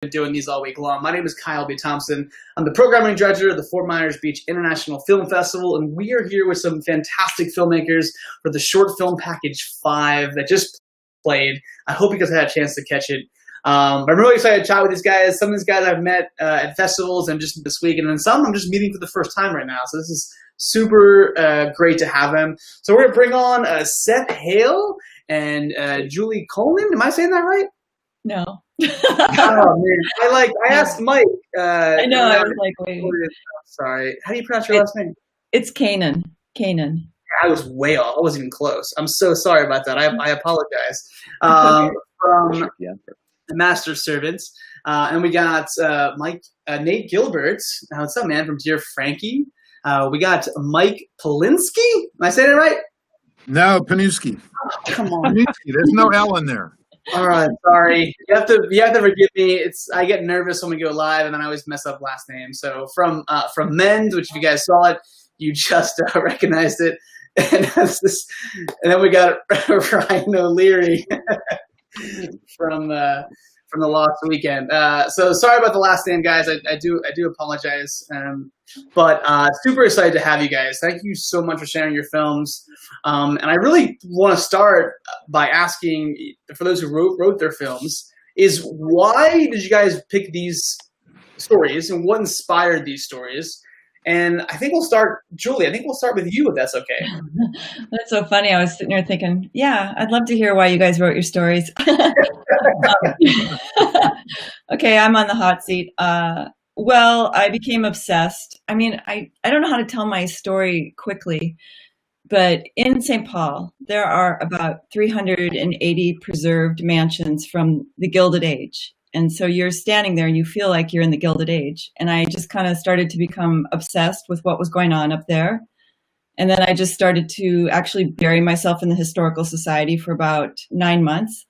been doing these all week long. My name is Kyle B. Thompson. I'm the programming director of the Fort Myers Beach International Film Festival, and we are here with some fantastic filmmakers for the short film package 5 that just played. I hope you guys had a chance to catch it. But I'm really excited to chat with these guys. Some of these guys I've met at festivals and just this week, and then some I'm just meeting for the first time right now. So this is super great to have them. So we're going to bring on Seth Hale and Julie Coleman. Am I saying that right? No. Oh man, I asked Mike. I know. I was like, wait. Sorry. How do you pronounce your last name? It's Kanan. Kanan. I was way off. I wasn't even close. I'm so sorry about that. I apologize. From the Master Servants, and we got Nate Gilbert. What's up, man? From Dear Frankie. We got Mike Polinsky. Am I saying it right? No, Panuski. Oh, come on. Panuski. There's no L in there. All right, sorry. You have to forgive me. I get nervous when we go live, and then I always mess up last name. So from Mend, which if you guys saw it, you just recognized it, and then we got Ryan O'Leary from the Lost Weekend. So sorry about the last name, guys. I do apologize. But super excited to have you guys. Thank you so much for sharing your films. And I really want to start by asking, for those who wrote their films, is why did you guys pick these stories and what inspired these stories? And I think we'll start, Julie, with you, if that's okay. That's so funny. I was sitting there thinking, yeah, I'd love to hear why you guys wrote your stories. Okay, I'm on the hot seat. Well, I became obsessed. I mean, I don't know how to tell my story quickly, but in St. Paul, there are about 380 preserved mansions from the Gilded Age. And so you're standing there and you feel like you're in the Gilded Age. And I just kind of started to become obsessed with what was going on up there. And then I just started to actually bury myself in the Historical Society for about 9 months.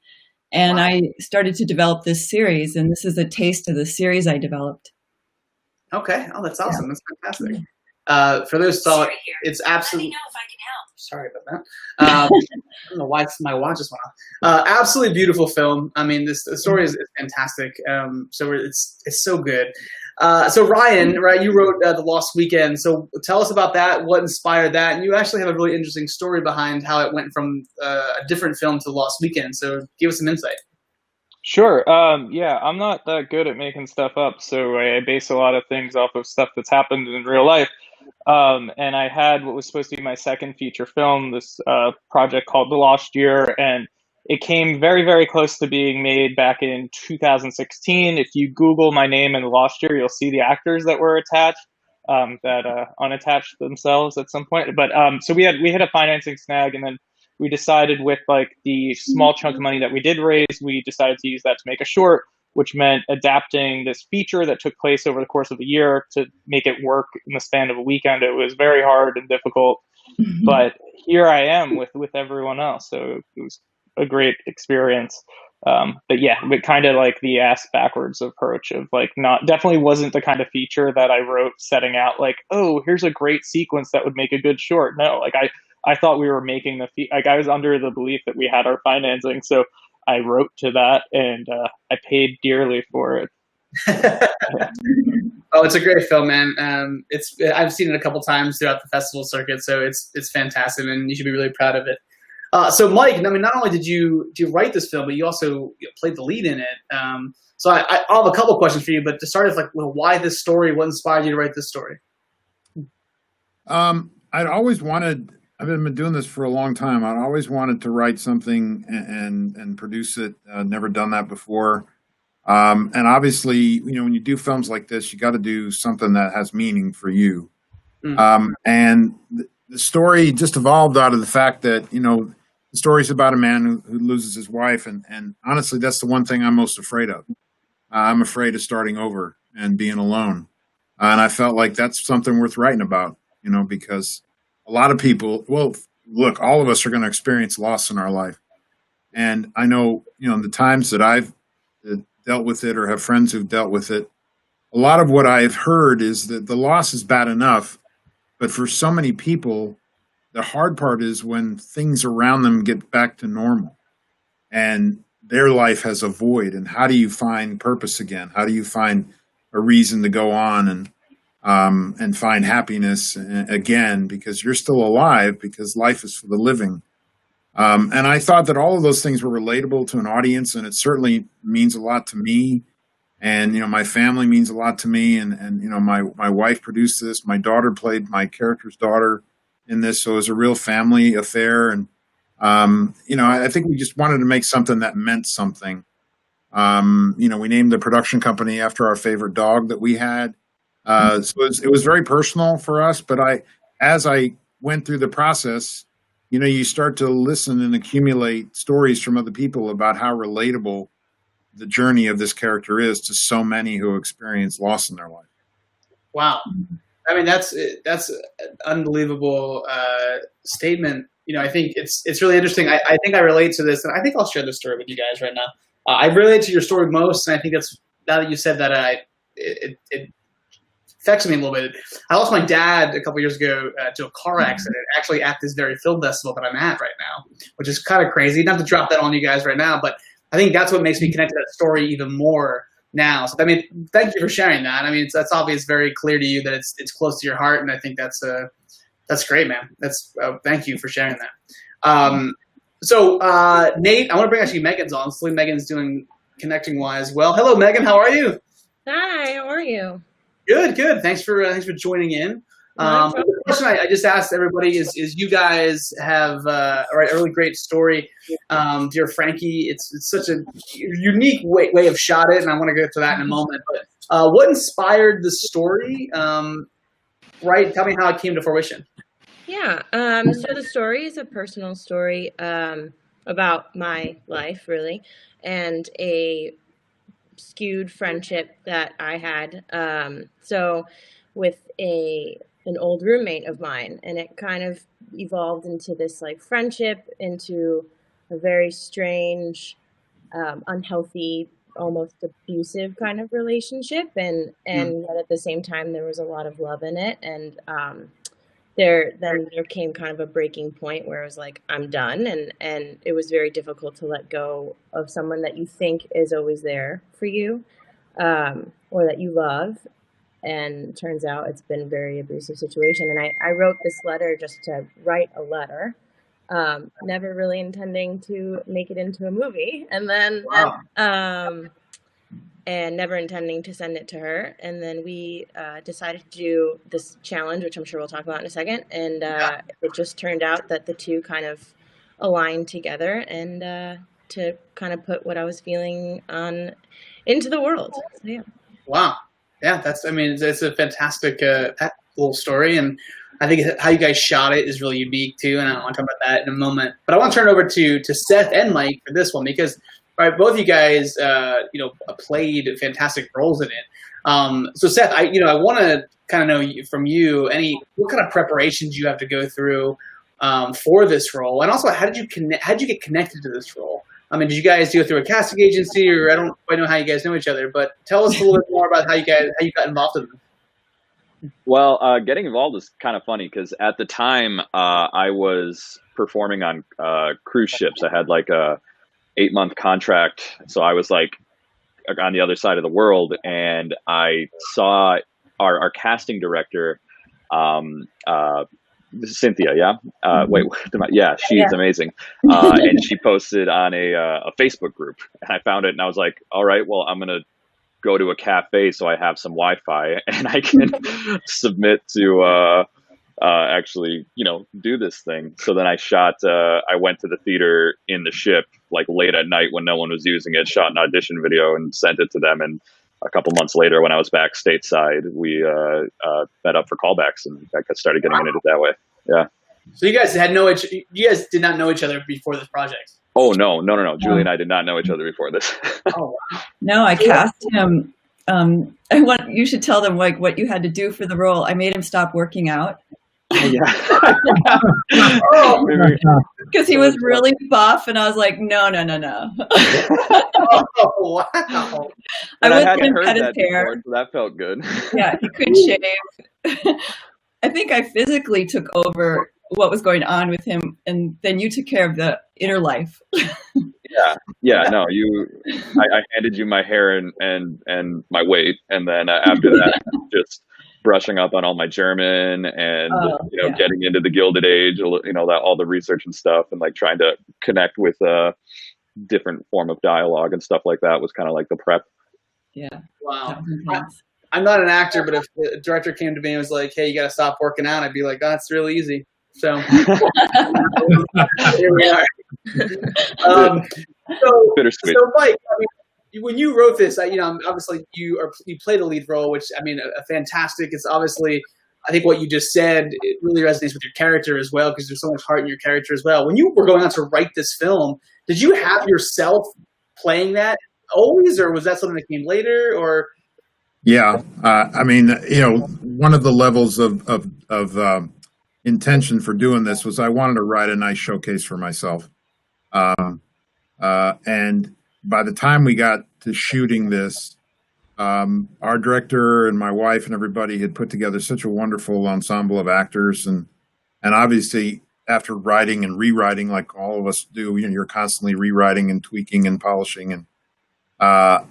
And wow. I started to develop this series, and this is a taste of the series I developed. Okay. Oh, that's awesome. Yeah. That's fantastic. For those who saw it, it's absolutely. Let me know if I can help. Sorry about that. I don't know why my watch just went off. Absolutely beautiful film. I mean, the story is fantastic. So it's so good. So Ryan, right? You wrote The Lost Weekend. So tell us about that. What inspired that? And you actually have a really interesting story behind how it went from a different film to The Lost Weekend. So give us some insight. Sure. Yeah, I'm not that good at making stuff up, so I base a lot of things off of stuff that's happened in real life. And I had what was supposed to be my second feature film, this project called The Lost Year, and it came very, very close to being made back in 2016. If you Google my name and The Lost Year, you'll see the actors that were attached that unattached themselves at some point. But so we had a financing snag, and then we decided with like the small chunk of money that we did raise, we decided to use that to make a short, which meant adapting this feature that took place over the course of a year to make it work in the span of a weekend. It was very hard and difficult, but here I am with everyone else. So it was a great experience. But yeah, but kind of like the ass backwards approach of like definitely wasn't the kind of feature that I wrote setting out like, oh, here's a great sequence that would make a good short. No, like I thought we were making I was under the belief that we had our financing. So I wrote to that, and I paid dearly for it. Oh, it's a great film, man. I've seen it a couple times throughout the festival circuit, so it's fantastic, and you should be really proud of it. So, Mike, I mean, not only did you write this film, but you also played the lead in it. So I'll have a couple questions for you, but to start with, like, why this story? What inspired you to write this story? I'd always wanted. I've been doing this for a long time. I always wanted to write something and produce it. Never done that before. And obviously, you know, when you do films like this, you got to do something that has meaning for you. And the story just evolved out of the fact that, you know, the story's about a man who loses his wife. And honestly, that's the one thing I'm most afraid of. I'm afraid of starting over and being alone. And I felt like that's something worth writing about, you know, because a lot of people, well, look, all of us are going to experience loss in our life. And I know, you know, the times that I've dealt with it or have friends who've dealt with it, a lot of what I've heard is that the loss is bad enough. But for so many people, the hard part is when things around them get back to normal. And their life has a void, and how do you find purpose again? How do you find a reason to go on and find happiness again, because you're still alive, because life is for the living. And I thought that all of those things were relatable to an audience, and it certainly means a lot to me. And, you know, my family means a lot to me. And you know, my wife produced this. My daughter played my character's daughter in this. So it was a real family affair. And, you know, I think we just wanted to make something that meant something. You know, we named the production company after our favorite dog that we had. So it was very personal for us. But as I went through the process, you know, you start to listen and accumulate stories from other people about how relatable the journey of this character is to so many who experience loss in their life. Wow. I mean, that's an unbelievable statement. You know, I think it's really interesting. I think I relate to this, and I think I'll share this story with you guys right now. I relate to your story most, and I think that's, now that you said that, it affects me a little bit. I lost my dad a couple years ago to a car accident, actually at this very film festival that I'm at right now, which is kind of crazy. Not to drop that on you guys right now, but I think that's what makes me connect to that story even more now. So, I mean, thank you for sharing that. I mean, that's obvious, very clear to you that it's close to your heart, and I think that's great, man. Thank you for sharing that. So, Nate, I want to bring actually Megan's on. Hopefully Megan's doing connecting wise well. Hello, Megan. How are you? Hi. How are you? Good. Thanks for joining in. The question I just asked everybody is you guys have a really great story. Dear Frankie, it's such a unique way of shot it, and I want to go to that in a moment. But what inspired the story? Right, tell me how it came to fruition. Yeah. So the story is a personal story about my life, really, and a skewed friendship that I had. So with an old roommate of mine, and it kind of evolved into this like friendship, into a very strange, unhealthy, almost abusive kind of relationship, and yet at the same time there was a lot of love in it, and there came kind of a breaking point where it was like, I'm done, and it was very difficult to let go of someone that you think is always there for you, or that you love. And turns out it's been a very abusive situation. And I wrote this letter just to write a letter, never really intending to make it into a movie. And then, and never intending to send it to her. And then we decided to do this challenge, which I'm sure we'll talk about in a second. And it just turned out that the two kind of aligned together, and to kind of put what I was feeling on into the world. So, yeah. Wow. Yeah, it's a fantastic little story, and I think how you guys shot it is really unique too, and I want to talk about that in a moment. But I want to turn it over to Seth and Mike for this one, because both of you guys played fantastic roles in it. So Seth, I want to kind of know from you what kind of preparations you have to go through for this role, and also how did you get connected to this role? I mean, did you guys go through a casting agency, or I don't quite know how you guys know each other, but tell us a little bit more about how you got involved in them. Well, getting involved is kind of funny, because at the time I was performing on cruise ships. I had like a 8-month contract, so I was like on the other side of the world, and I saw our casting director, this is Cynthia, yeah? She's amazing. And she posted on a Facebook group, and I found it, and I was like, all right, well, I'm going to go to a cafe so I have some Wi-Fi, and I can submit to actually, do this thing. So then I went to the theater in the ship, like late at night when no one was using it, shot an audition video and sent it to them. And a couple months later, when I was back stateside, we met up for callbacks, and I started getting into it that way. Yeah. So you guys did not know each other before this project? Oh, no. Julie and I did not know each other before this. Oh, wow. No, I cast him. You should tell them like what you had to do for the role. I made him stop working out. Yeah. Because he was really buff, and I was like, no. Oh, wow. I hadn't wouldn't even heard cut his that hair. before, so that felt good. Yeah, he couldn't shave. I think I physically took over what was going on with him, and then you took care of the inner life. Yeah, no, I handed you my hair and my weight, and then after that, just brushing up on all my German and getting into the Gilded Age, that all the research and stuff, and like trying to connect with a different form of dialogue and stuff like that was kind of like the prep. Yeah. Wow. I'm not an actor, but if the director came to me and was like, "Hey, you got to stop working out," I'd be like, "That's real easy." So here we are. Bittersweet. So Mike, I mean, when you wrote this, obviously you played a lead role, which I mean, a fantastic. It's obviously, I think what you just said, it really resonates with your character as well, because there's so much heart in your character as well. When you were going on to write this film, did you have yourself playing that always, or was that something that came later, or? Yeah, I mean, one of the levels of intention for doing this was I wanted to write a nice showcase for myself. And by the time we got to shooting this, our director and my wife and everybody had put together such a wonderful ensemble of actors. And obviously, after writing and rewriting, like all of us do, you're constantly rewriting and tweaking and polishing. And I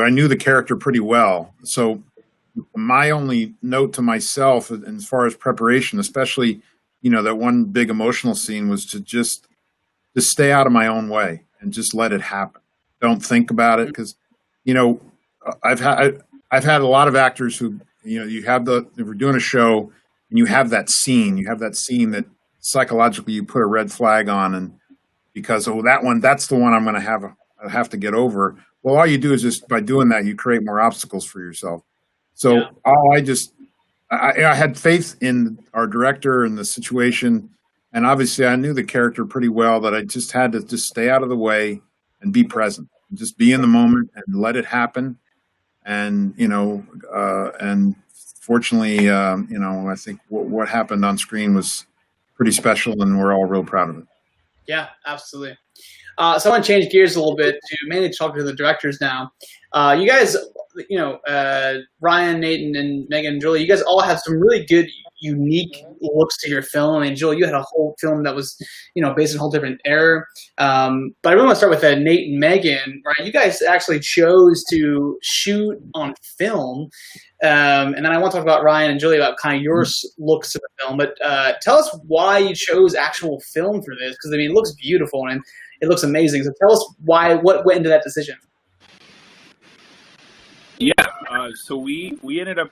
knew the character pretty well. So my only note to myself, as far as preparation, especially, that one big emotional scene, was to just stay out of my own way and just let it happen. Don't think about it, because, I've had a lot of actors who, if we're doing a show and you have that scene that psychologically you put a red flag on, and because that's the one I'm going to have to get over. Well, all you do is just by doing that, you create more obstacles for yourself. So I had faith in our director and the situation. And obviously I knew the character pretty well, that I just had to just stay out of the way and be present, and just be in the moment and let it happen. And, and fortunately, I think what happened on screen was pretty special, and we're all real proud of it. Yeah, absolutely. So I want to change gears a little bit to mainly talk to the directors now. You guys, Ryan, Nathan, and Megan and Julie, you guys all have some really good, unique looks to your film. I mean, Julie, you had a whole film that was, based on a whole different era. But I really want to start with Nate and Megan, right? You guys actually chose to shoot on film. And then I want to talk about Ryan and Julie about kind of your looks to the film. But tell us why you chose actual film for this, because, I mean, it looks beautiful and it looks amazing. So tell us what went into that decision. Yeah, so we ended up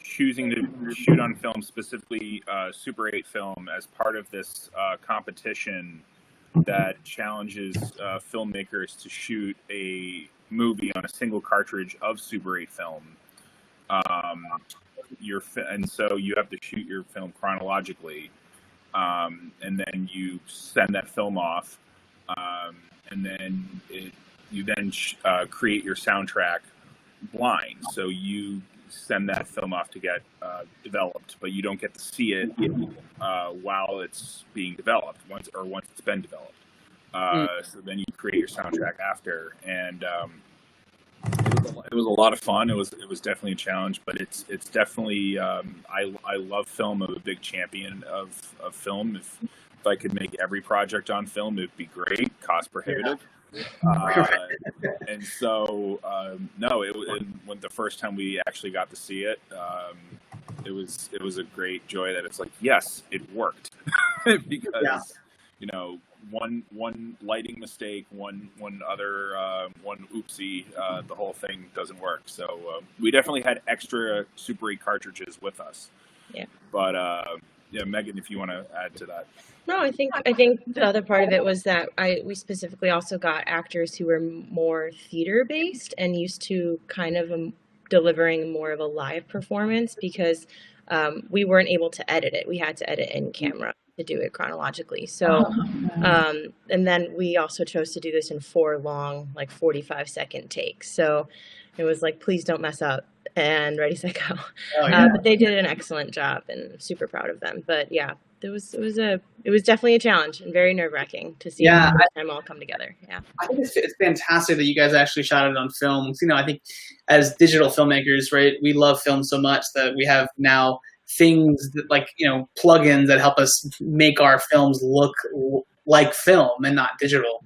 choosing to shoot on film, specifically Super 8 film, as part of this competition that challenges filmmakers to shoot a movie on a single cartridge of Super 8 film. And so you have to shoot your film chronologically, and then you send that film off, and then you create your soundtrack blind. So you send that film off to get developed, but you don't get to see it while it's being developed once it's been developed. So then you create your soundtrack after, and it was a lot of fun. It was definitely a challenge, but it's definitely I love film. I'm a big champion of film. If I could make every project on film, it'd be great. Cost prohibitive. And so when the first time we actually got to see it, it was a great joy that it's like, yes, it worked. Because one lighting mistake, one oopsie, the whole thing doesn't work. So we definitely had extra Super 8 cartridges with us. Yeah. But Megan, if you want to add to that. No, I think the other part of it was that we specifically also got actors who were more theater based and used to kind of delivering more of a live performance, because we weren't able to edit it. We had to edit in camera to do it chronologically. So, and then we also chose to do this in 4 long, 45-second takes. So it was like, please don't mess up, and ready, set, go. But they did an excellent job, and super proud of them. But yeah, it was definitely a challenge and very nerve wracking to see them all come together. Yeah, I think it's fantastic that you guys actually shot it on film. I think as digital filmmakers, right, we love film so much that we have now things that, like, plugins that help us make our films look like film and not digital.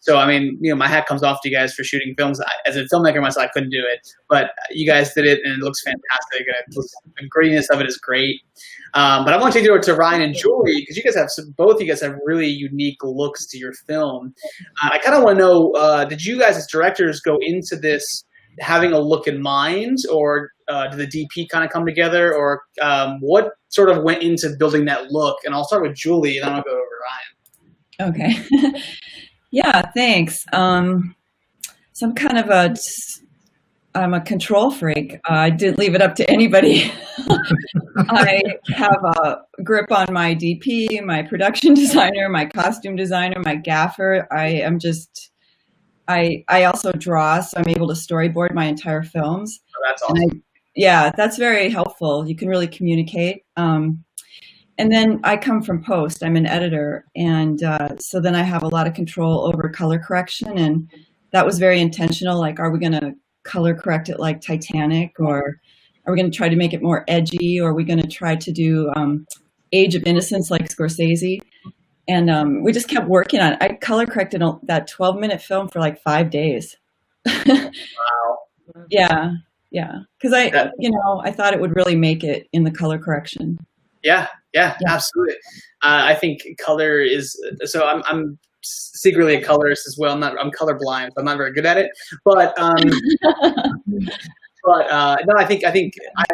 So I mean, my hat comes off to you guys for shooting films. As a filmmaker myself, I couldn't do it, but you guys did it, and it looks fantastic. The grittiness of it is great. But I want to take it over to Ryan and Julie, because you guys both of you guys have really unique looks to your film. I kind of want to know, did you guys as directors go into this having a look in mind, or did the DP kind of come together, or what sort of went into building that look? And I'll start with Julie, and then I'll go over to Ryan. Okay. Yeah, thanks. So I'm kind of I'm a control freak. I didn't leave it up to anybody. I have a grip on my DP, my production designer, my costume designer, my gaffer. I also draw, so I'm able to storyboard my entire films. Oh, that's awesome. Yeah, that's very helpful. You can really communicate. And then I come from post. I'm an editor, and so then I have a lot of control over color correction, and that was very intentional. Like, are we going to color correct it like Titanic, or are we going to try to make it more edgy, or are we going to try to do Age of Innocence like Scorsese? And we just kept working on it. I color corrected that 12-minute film for like 5 days. Wow. Yeah, because I thought it would really make it in the color correction. Yeah, absolutely. I think color is, so I'm secretly a colorist as well. I'm colorblind, so I'm not very good at it. But no, I think I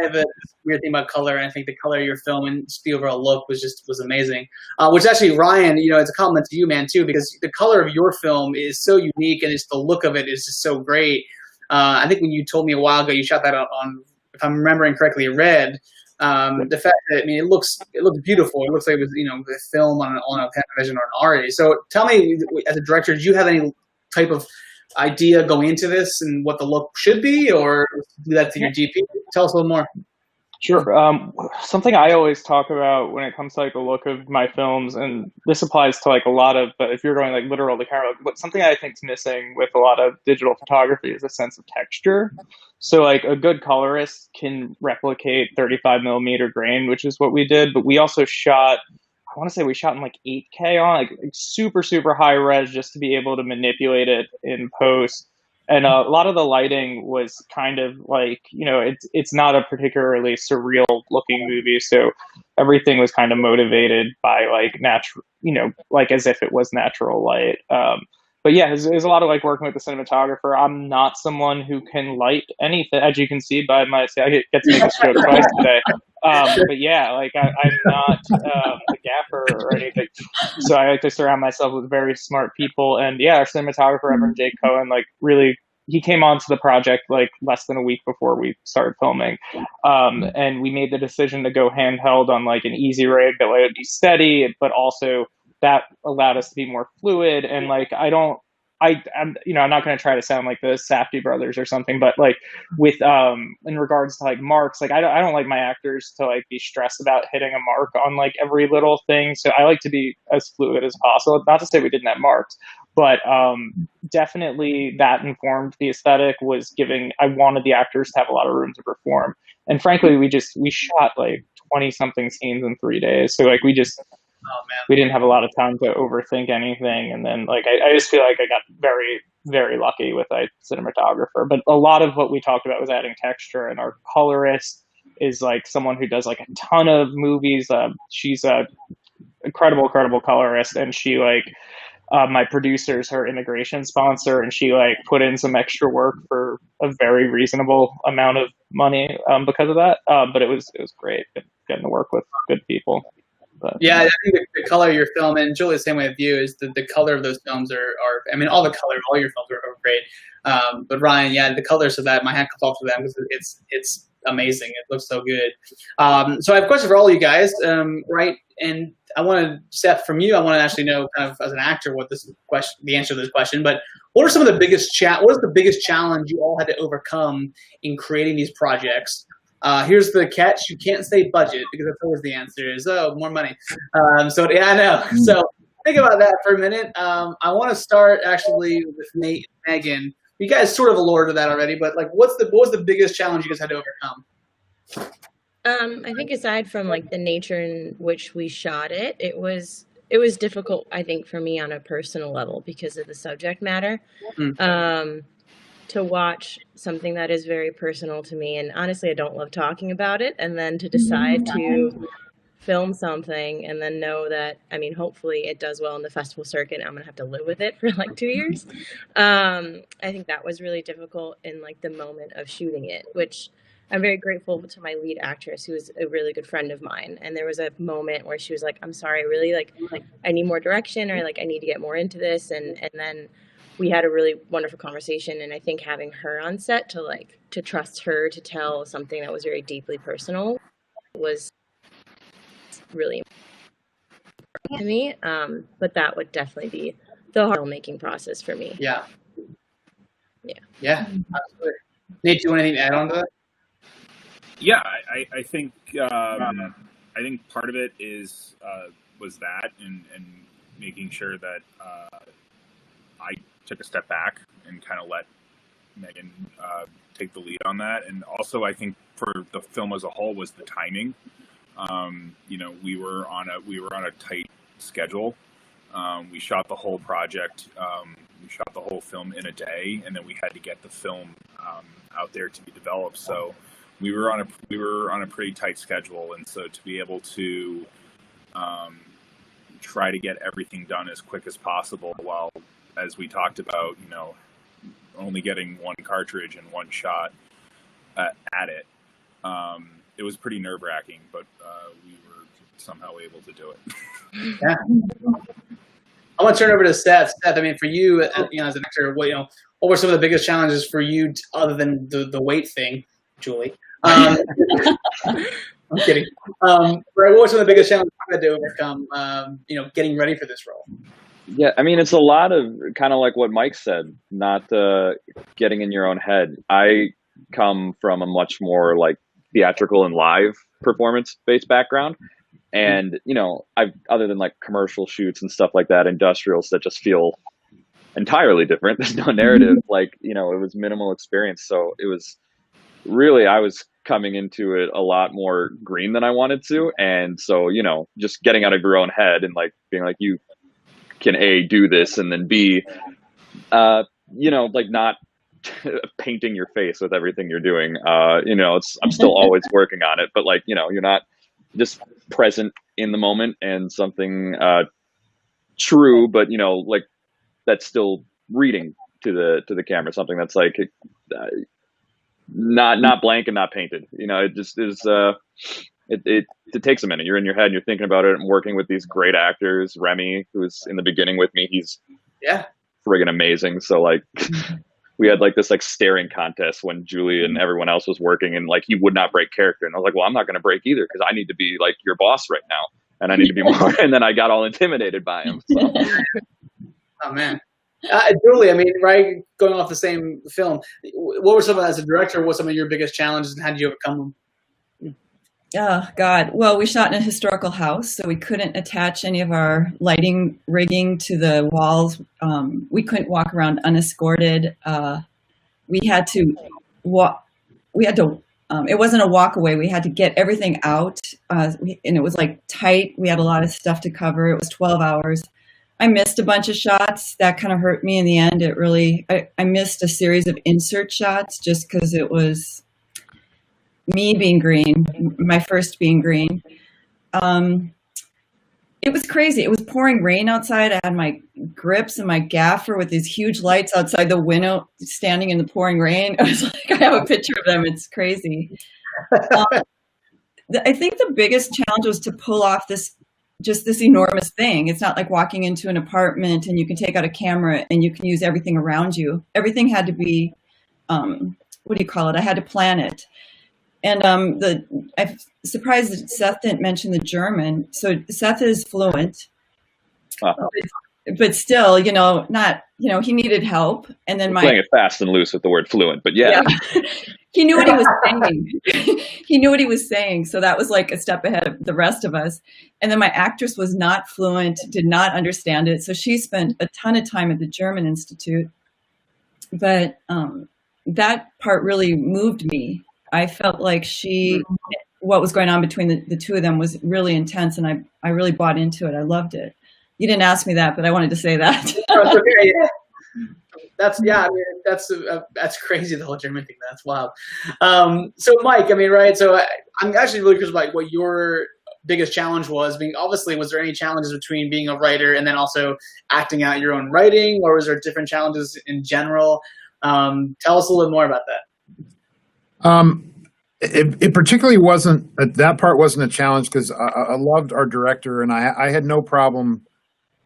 have a weird thing about color, and I think the color of your film and just the overall look was amazing. Which actually, Ryan, it's a compliment to you, man, too, because the color of your film is so unique, and just the look of it is just so great. I think when you told me a while ago, you shot that on, if I'm remembering correctly, Red. The fact that, it looks beautiful. It looks like it was a film on a Panavision or an Ari. So tell me, as a director, do you have any type of idea going into this and what the look should be, or do that to your DP? Tell us a little more. Sure. Something I always talk about when it comes to like the look of my films, and this applies to like a lot of, but if you're going like literal to camera, but something I think is missing with a lot of digital photography is a sense of texture. So like a good colorist can replicate 35 millimeter grain, which is what we did, but we also shot, I want to say we shot in like 8K on like super, super high res just to be able to manipulate it in post. And a lot of the lighting was kind of like, it's not a particularly surreal looking movie. So everything was kind of motivated by like natural, like as if it was natural light. But yeah, there's a lot of like working with the cinematographer. I'm not someone who can light anything, as you can see by I get to make a stroke twice today. But yeah, like I'm not a gaffer or anything. So I like to surround myself with very smart people. And yeah, our cinematographer, Reverend Jake Cohen, like really, he came onto the project like less than a week before we started filming. And we made the decision to go handheld on like an easy rig that way it would be steady, but also that allowed us to be more fluid. And like, I'm not going to try to sound like the Safdie brothers or something, but like with, in regards to like marks, like I don't like my actors to like be stressed about hitting a mark on like every little thing. So I like to be as fluid as possible. Not to say we didn't have marks, but definitely that informed the aesthetic. I wanted the actors to have a lot of room to perform. And frankly, we shot like 20 something scenes in 3 days. So like we didn't have a lot of time to overthink anything. And then like, I just feel like I got very, very lucky with a cinematographer, but a lot of what we talked about was adding texture, and our colorist is like someone who does like a ton of movies. She's a incredible colorist, and she like, my producer's her integration sponsor, and she like put in some extra work for a very reasonable amount of money because of that. But it was great getting to work with good people. But, yeah, I think the color of your film, and Julie, the same way with you, is the color of those films are all the color, all your films are great. But Ryan, yeah, the colors of that, my hat comes off to them because it's amazing. It looks so good. So I have a question for all you guys, right? And I want to, Seth, from you, I want to actually know, kind of as an actor, what the answer to this question. But what are some of the biggest what is the biggest challenge you all had to overcome in creating these projects? Here's the catch: you can't say budget, because that's always the answer is more money. So yeah, I know. So think about that for a minute. I want to start actually with Nate and Megan. You guys sort of alluded to that already, but like, what was the biggest challenge you guys had to overcome? I think aside from like the nature in which we shot it, it was difficult, I think, for me on a personal level because of the subject matter. Mm. To watch something that is very personal to me, and honestly, I don't love talking about it, and then to decide to film something and then know that, I mean, hopefully it does well in the festival circuit. I'm gonna have to live with it for like 2 years. I think that was really difficult in like the moment of shooting it, which I'm very grateful to my lead actress, who is a really good friend of mine. And there was a moment where she was like, "I'm sorry, I really like I need more direction, or like I need to get more into this." And then we had a really wonderful conversation. And I think having her on set to trust her to tell something that was very deeply personal was really important to me. But that would definitely be the hard filmmaking process for me. Yeah. Yeah. Yeah. Absolutely. Nate, do you want anything to add on to that? Yeah, I think part of it is was that and making sure that I took a step back and kind of let Megan take the lead on that, and also I think for the film as a whole was the timing. You know, we were on a tight schedule. We shot the whole project. We shot the whole film in a day, and then we had to get the film out there to be developed. So we were on a pretty tight schedule, and so to be able to try to get everything done as quick as possible, while, as we talked about, you know, only getting one cartridge and one shot at it. It was pretty nerve-wracking, but we were somehow able to do it. Yeah. I want to turn over to Seth. Seth, I mean, for you, you know, as an actor, what were some of the biggest challenges for you, other than the weight thing, Julie? I'm kidding. What were some of the biggest challenges you had to overcome, you know, getting ready for this role? Yeah, I mean, it's a lot of kind of like what Mike said, not getting in your own head. I come from a much more like theatrical and live performance-based background. And, you know, other than like commercial shoots and stuff like that, industrials that just feel entirely different. There's no narrative, like, you know, it was minimal experience. So it was really, I was coming into it a lot more green than I wanted to. And so, you know, just getting out of your own head and like being like, you can A, do this, and then B, you know, like not painting your face with everything you're doing. You know, I'm still always working on it, but like, you know, you're not just present in the moment and something true, but you know, like that's still reading to the camera, something that's like not blank and not painted. You know, it just is. It takes a minute. You're in your head and you're thinking about it. I'm working with these great actors. Remy, who's in the beginning with me, he's friggin' amazing. So like we had like this like staring contest when Julie and everyone else was working, and like he would not break character. And I was like, well, I'm not going to break either, because I need to be like your boss right now, and I need to be more. And then I got all intimidated by him. So. Oh man, Julie, I mean, right, going off the same film, what were some of, as a director, what were some of your biggest challenges, and how did you overcome them? Oh, God. Well, we shot in a historical house, so we couldn't attach any of our lighting rigging to the walls. We couldn't walk around unescorted. We had to walk. It wasn't a walk away. We had to get everything out, and it was like tight. We had a lot of stuff to cover. It was 12 hours. I missed a bunch of shots. That kind of hurt me in the end. It really, I missed a series of insert shots just because it was me being green, my first being green. It was crazy. It was pouring rain outside. I had my grips and my gaffer with these huge lights outside the window, standing in the pouring rain. I was like, I have a picture of them. It's crazy. I think the biggest challenge was to pull off this enormous thing. It's not like walking into an apartment and you can take out a camera and you can use everything around you. Everything had to be, what do you call it? I had to plan it. And I'm surprised that Seth didn't mention the German. So Seth is fluent, but still, you know, not, you know, he needed help. And then playing it fast and loose with the word fluent, but yeah. He knew what he was saying. He knew what he was saying. So that was like a step ahead of the rest of us. And then my actress was not fluent, did not understand it. So she spent a ton of time at the German Institute. But that part really moved me. I felt like she what was going on between the two of them was really intense, and I really bought into it. I loved it. You didn't ask me that, but I wanted to say that. Oh, okay, yeah. I mean, that's crazy, the whole German thing. That's wild. So Mike, I mean, right? So I'm actually really curious about what your biggest challenge was. Obviously, was there any challenges between being a writer and then also acting out your own writing, or was there different challenges in general? Tell us a little bit more about that. It particularly wasn't, that part wasn't a challenge because I loved our director, and I had no problem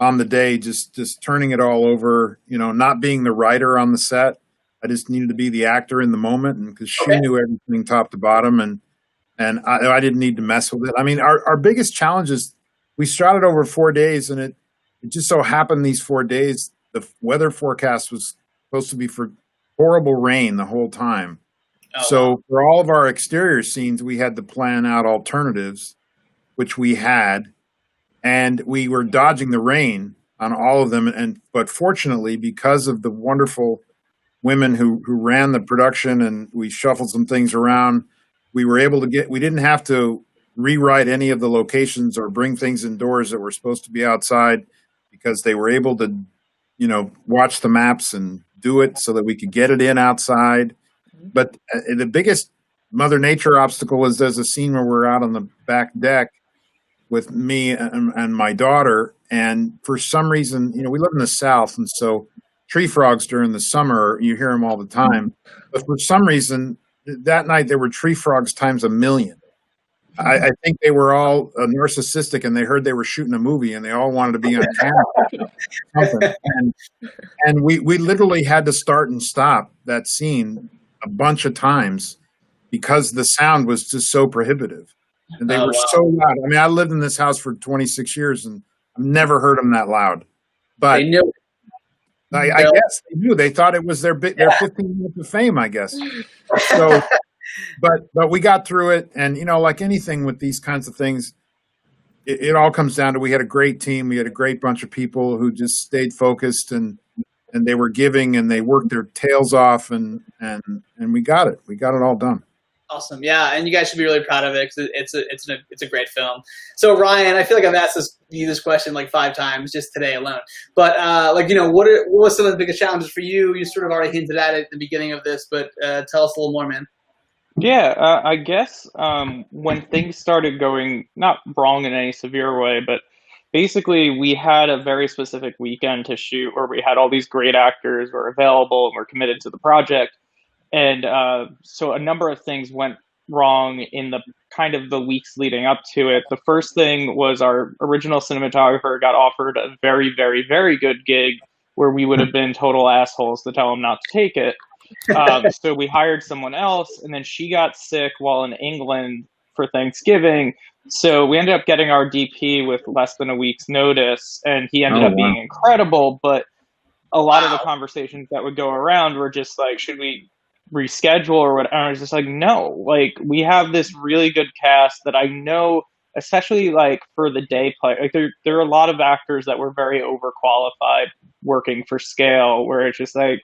on the day just turning it all over, not being the writer on the set. I just needed to be the actor in the moment, and because she knew everything top to bottom, and I didn't need to mess with it. I mean, our biggest challenge is we shot it over 4 days, and it just so happened these 4 days the weather forecast was supposed to be for horrible rain the whole time. So for all of our exterior scenes, we had to plan out alternatives, which we had, and we were dodging the rain on all of them. But fortunately, because of the wonderful women who ran the production and we shuffled some things around, we were able to we didn't have to rewrite any of the locations or bring things indoors that were supposed to be outside, because they were able to, watch the maps and do it so that we could get it in outside. But the biggest Mother Nature obstacle is there's a scene where we're out on the back deck with me and my daughter. And for some reason, we live in the South. And so tree frogs during the summer, you hear them all the time. But for some reason, that night there were tree frogs times a million. I think they were all narcissistic, and they heard they were shooting a movie, and they all wanted to be on camera. And we literally had to start and stop that scene a bunch of times because the sound was just so prohibitive, and they were so loud. I mean, I lived in this house for 26 years, and I've never heard them that loud. But They knew. I guess they knew. They thought it was their 15 minutes of fame, I guess. So, but we got through it, and like anything with these kinds of things, it all comes down to we had a great team. We had a great bunch of people who just stayed focused, and they were giving, and they worked their tails off, and we got it. We got it all done. Awesome, yeah, and you guys should be really proud of it because it's a great film. So Ryan, I feel like I've asked you this question like 5 times just today alone. But what was some of the biggest challenges for you? You sort of already hinted at it at the beginning of this, but tell us a little more, man. Yeah, I guess when things started going not wrong in any severe way, but basically we had a very specific weekend to shoot where we had all these great actors were available and were committed to the project. And so a number of things went wrong in the kind of the weeks leading up to it. The first thing was our original cinematographer got offered a very, very, very good gig where we would have been total assholes to tell him not to take it. So we hired someone else, and then she got sick while in England for Thanksgiving. So we ended up getting our DP with less than a week's notice, and he ended up being incredible. But a lot of the conversations that would go around were just like, should we reschedule or what? And I was just like, no, like we have this really good cast that I know, especially like for the day play, like there are a lot of actors that were very overqualified working for scale, where it's just like,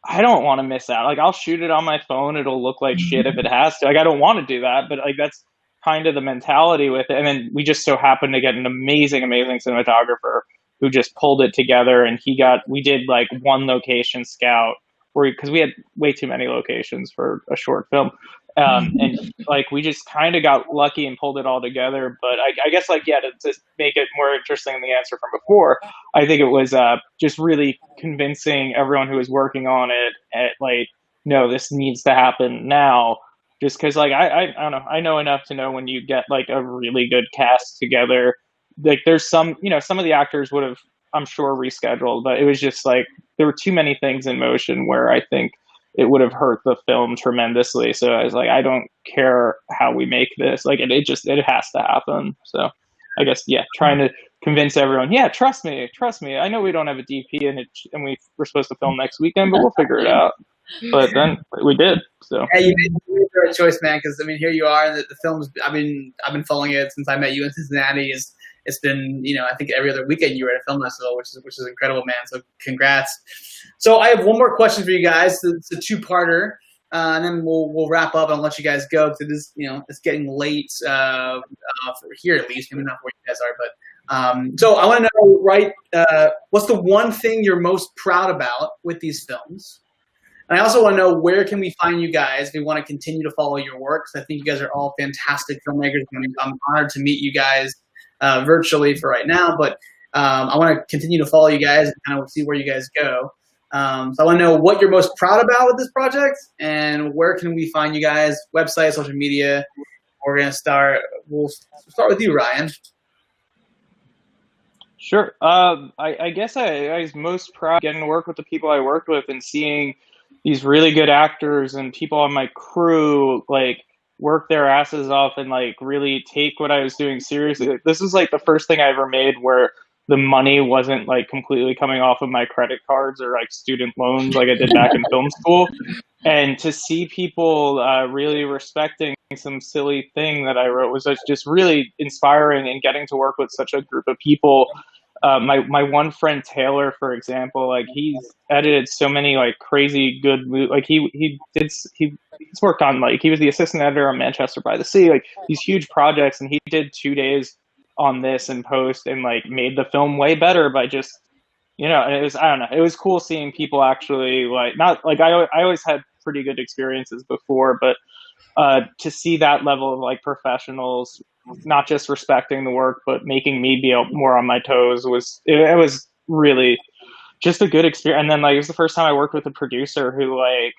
I don't want to miss out. Like I'll shoot it on my phone. It'll look like shit if it has to. Like I don't want to do that, but like that's kind of the mentality with it. And then we just so happened to get an amazing, amazing cinematographer who just pulled it together. And we did like one location scout because we had way too many locations for a short film. And like, we just kind of got lucky and pulled it all together. But I guess like, yeah, to make it more interesting than the answer from before, I think it was just really convincing everyone who was working on it at like, no, this needs to happen now. Just because like, I don't know, I know enough to know when you get like a really good cast together, like there's some of the actors would have, I'm sure, rescheduled, but it was just like, there were too many things in motion where I think it would have hurt the film tremendously. So I was like, I don't care how we make this. Like it has to happen. So I guess, yeah, trying to convince everyone, yeah, trust me. I know we don't have a DP and we're supposed to film next weekend, but we'll figure it out. But then we did. So hey, you made the right choice, man. Because I mean, here you are. The film's. I've been following it since I met you in Cincinnati. It's been, I think every other weekend you were at a film festival, which is incredible, man. So congrats. So I have one more question for you guys. It's a 2-parter. and then we'll wrap up and let you guys go because it is, it's getting late for here at least. Maybe not where you guys are, but so I want to know, right? What's the one thing you're most proud about with these films? And I also want to know, where can we find you guys if we want to continue to follow your work? Because I think you guys are all fantastic filmmakers. I'm honored to meet you guys virtually for right now, but I want to continue to follow you guys and kind of see where you guys go. So I want to know what you're most proud about with this project, and where can we find you guys? Website, social media. We're gonna start. We'll start with you, Ryan. Sure. I guess I was most proud of getting to work with the people I worked with and seeing these really good actors and people on my crew like work their asses off and like really take what I was doing seriously. This is like the first thing I ever made where the money wasn't like completely coming off of my credit cards or like student loans like I did back in film school. And to see people really respecting some silly thing that I wrote was just really inspiring, and getting to work with such a group of people. My one friend Taylor, for example, like he's edited so many like crazy good movies. Like he's worked on, like, he was the assistant editor on Manchester by the Sea, like these huge projects, and he did 2 days on this in post and like made the film way better by just, and it was, I don't know, it was cool seeing people actually like, not like I always had pretty good experiences before, but to see that level of like professionals not just respecting the work but making me be more on my toes it was really just a good experience. And then like it was the first time I worked with a producer who like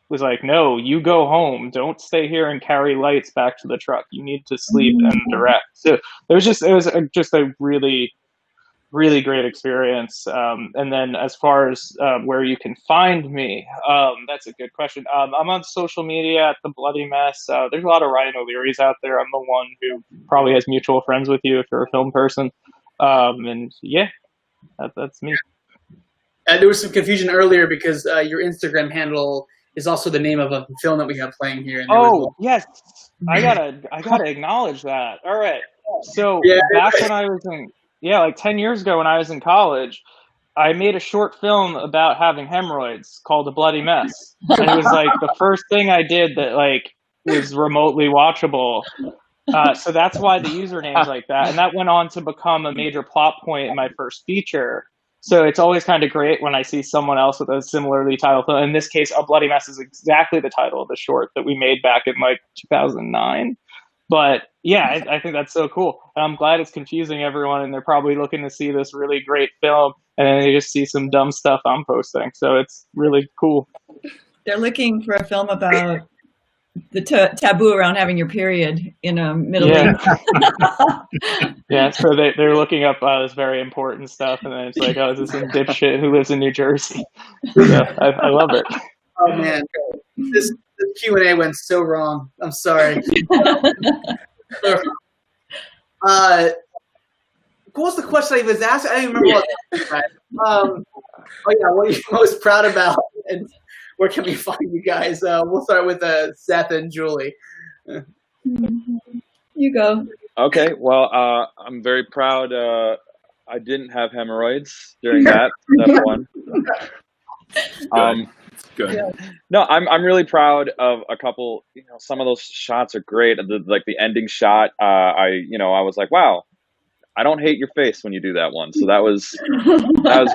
was like, no, you go home, don't stay here and carry lights back to the truck, you need to sleep and direct. So it was just a really great experience. And then as far as where you can find me, that's a good question. I'm on social media at The Bloody Mess. There's a lot of Ryan O'Leary's out there. I'm the one who probably has mutual friends with you if you're a film person. And yeah, that's me. There was some confusion earlier because your Instagram handle is also the name of a film that we have playing here. And yes, I gotta acknowledge that. All right, so back when I was in like 10 years ago when I was in college, I made a short film about having hemorrhoids called A Bloody Mess. And it was like the first thing I did that like was remotely watchable. So that's why the username's like that. And that went on to become a major plot point in my first feature. So it's always kind of great when I see someone else with a similarly titled film. In this case, A Bloody Mess is exactly the title of the short that we made back in like 2009. But yeah, I think that's so cool. And I'm glad it's confusing everyone, and they're probably looking to see this really great film, and then they just see some dumb stuff I'm posting. So it's really cool. They're looking for a film about the taboo around having your period in a Middle East. Yeah, so they're looking up this very important stuff, and then it's like, oh, is this some dipshit who lives in New Jersey? So I love it. Oh man, this Q&A went so wrong. I'm sorry. What was the question I was asked? I don't even remember what what are you most proud about, and where can we find you guys? We'll start with Seth and Julie. You go. Okay, well, I'm very proud I didn't have hemorrhoids during that one. Good. No, I'm really proud of a couple. Some of those shots are great. Like the ending shot, I was like, wow, I don't hate your face when you do that one. So that was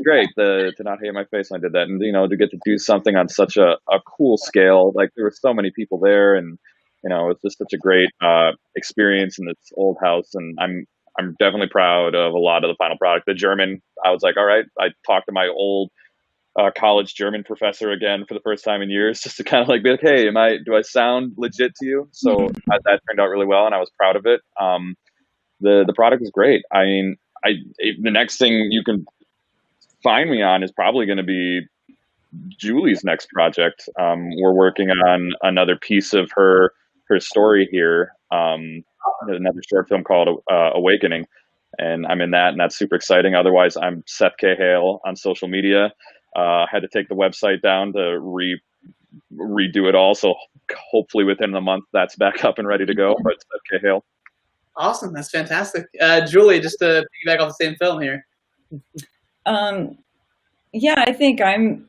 great to not hate my face when I did that, and to get to do something on such a cool scale. Like there were so many people there, and it was just such a great experience in this old house. And I'm definitely proud of a lot of the final product. The German, I was like, all right, I talked to my old college German professor again for the first time in years, just to kind of like be like, hey, do I sound legit to you? So that turned out really well, and I was proud of it. The product is great. I mean, the next thing you can find me on is probably going to be Julie's next project. We're working on another piece of her story here, another short film called Awakening, and I'm in that, and that's super exciting. Otherwise, I'm Seth K. Hale on social media. Had to take the website down to redo it all, so hopefully within a month that's back up and ready to go. But Seth K. Hale. Awesome, that's fantastic. Julie, just to piggyback off the same film here. Yeah, I think I'm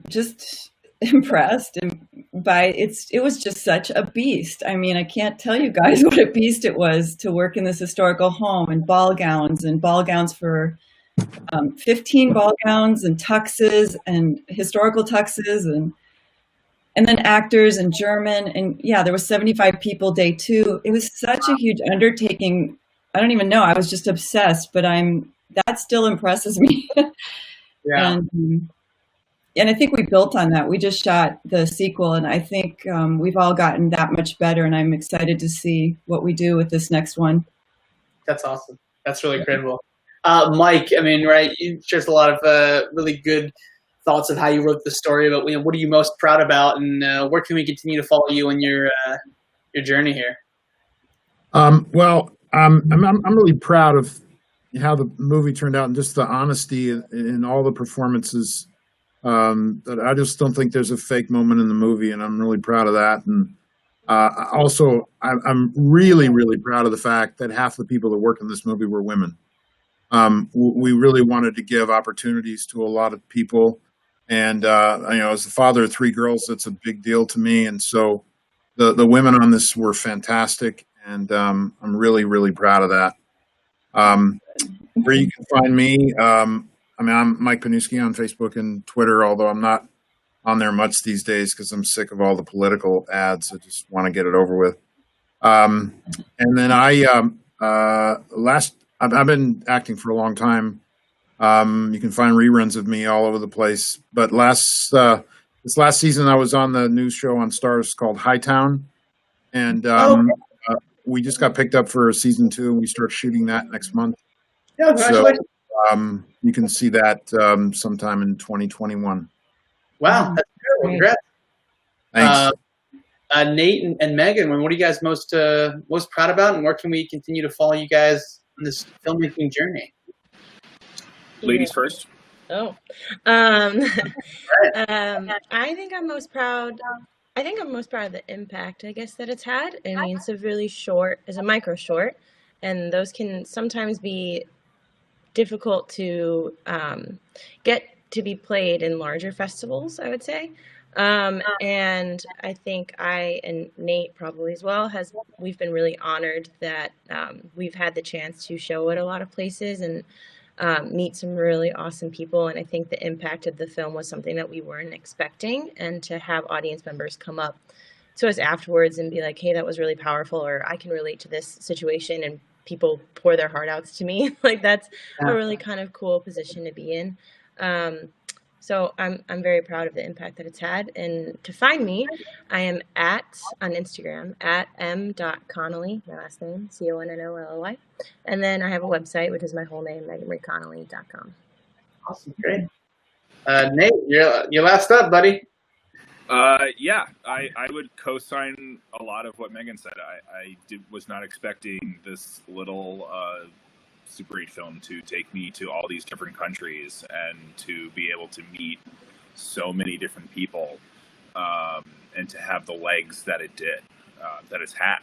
just impressed and it was just such a beast. I mean, I can't tell you guys what a beast it was to work in this historical home and ball gowns for 15 ball gowns and tuxes and historical tuxes and then actors and German. And yeah, there was 75 people day 2. It was such a huge undertaking. I don't even know. I was just obsessed, but that still impresses me. Yeah. And I think we built on that. We just shot the sequel, and I think we've all gotten that much better, and I'm excited to see what we do with this next one. That's awesome. That's really incredible. Mike, I mean, right, you shared a lot of really good thoughts of how you wrote the story, but what are you most proud about, and where can we continue to follow you in your journey here? Well, I'm really proud of how the movie turned out and just the honesty in all the performances. That I just don't think there's a fake moment in the movie, and I'm really proud of that. And also, I'm really, really proud of the fact that half the people that work in this movie were women. We really wanted to give opportunities to a lot of people, and as the father of 3 girls, that's a big deal to me. And so, the women on this were fantastic, and I'm really, really proud of that. Where you can find me. I'm Mike Panuski on Facebook and Twitter, although I'm not on there much these days because I'm sick of all the political ads. I just want to get it over with. And then I've been acting for a long time. You can find reruns of me all over the place. But this last season, I was on the news show on Stars called Hightown, and we just got picked up for season 2, and we start shooting that next month. Yeah, congratulations. So, you can see that sometime in 2021. Wow, that's terrible. Congrats. Thanks. Nate and Megan, what are you guys most proud about, and where can we continue to follow you guys on this filmmaking journey? Ladies first. Oh, I think I'm most proud. I think I'm most proud of the impact, I guess, that it's had. I mean, it's a really short, it's a micro short, and those can sometimes be difficult to get to be played in larger festivals, I would say. And I think I and Nate probably as well we've been really honored that we've had the chance to show it a lot of places and meet some really awesome people. And I think the impact of the film was something that we weren't expecting, and to have audience members come up to us afterwards and be like, hey, that was really powerful, or I can relate to this situation, and people pour their heart outs to me. Like, that's a really kind of cool position to be in. So I'm very proud of the impact that it's had. And to find me, I am on Instagram at m.connolly, my last name, CONNOLLY. And then I have a website, which is my whole name, meganmaryconnolly.com. Awesome, great. Nate, you're last up, buddy. Yeah, I would co-sign a lot of what Megan said. I was not expecting this little Super 8 film to take me to all these different countries and to be able to meet so many different people, and to have the legs that it did, that it's had.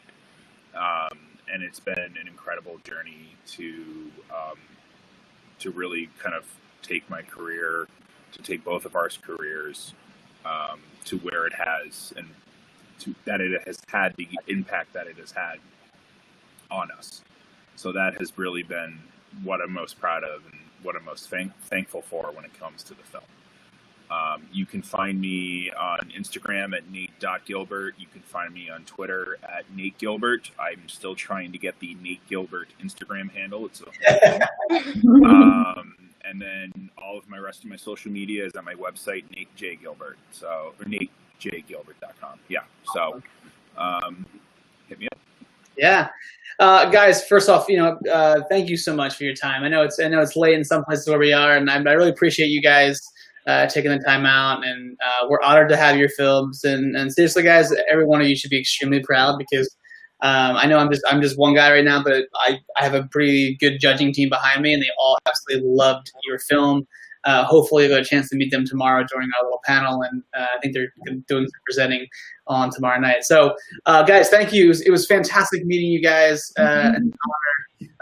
And it's been an incredible journey to really kind of take my career, to take both of our careers, to where it has, and that it has had the impact that it has had on us. So that has really been what I'm most proud of and what I'm most thankful for when it comes to the film. You can find me on Instagram at Nate.Gilbert. You can find me on Twitter at Nate Gilbert. I'm still trying to get the Nate Gilbert Instagram handle. It's and then all of my rest of my social media is on my website, Nate J. Gilbert. So, or NateJGilbert.com. Yeah. So, hit me up. Yeah. Guys, first off, thank you so much for your time. I know it's late in some places where we are, and I really appreciate you guys taking the time out, and we're honored to have your films. And seriously, guys, every one of you should be extremely proud, because I know I'm just one guy right now, but I have a pretty good judging team behind me, and they all absolutely loved your film. Hopefully we'll get a chance to meet them tomorrow during our little panel, and I think they're doing some presenting on tomorrow night. So, guys, thank you. It was fantastic meeting you guys. An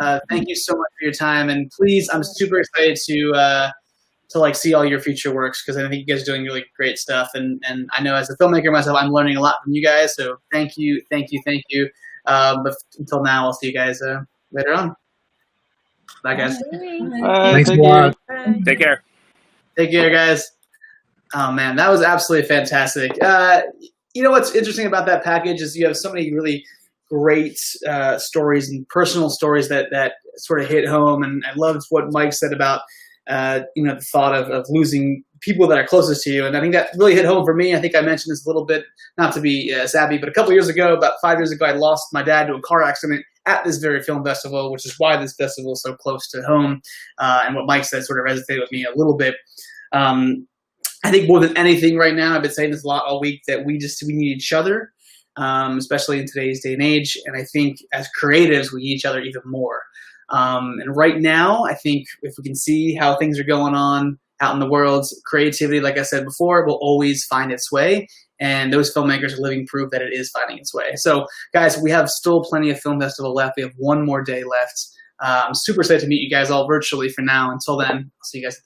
honor. Thank you so much for your time, and please, I'm super excited to like see all your future works, because I think you guys are doing really great stuff. And I know as a filmmaker myself, I'm learning a lot from you guys. So thank you. But until now, I'll see you guys later on. Bye, guys. Thanks a lot. Take care. Take care, guys. Oh man, that was absolutely fantastic. You know what's interesting about that package is you have so many really great stories and personal stories that sort of hit home. And I loved what Mike said about the thought of losing people that are closest to you. And I think that really hit home for me. I think I mentioned this a little bit, not to be savvy, but a couple years ago, about 5 years ago, I lost my dad to a car accident at this very film festival, which is why this festival is so close to home. And what Mike said sort of resonated with me a little bit. I think more than anything right now, I've been saying this a lot all week, that we need each other, especially in today's day and age. And I think as creatives, we need each other even more. And right now, I think if we can see how things are going on out in the world, creativity, like I said before, will always find its way. And those filmmakers are living proof that it is finding its way. So, guys, we have still plenty of film festival left. We have one more day left. I'm super excited to meet you guys all virtually for now. Until then, I'll see you guys at the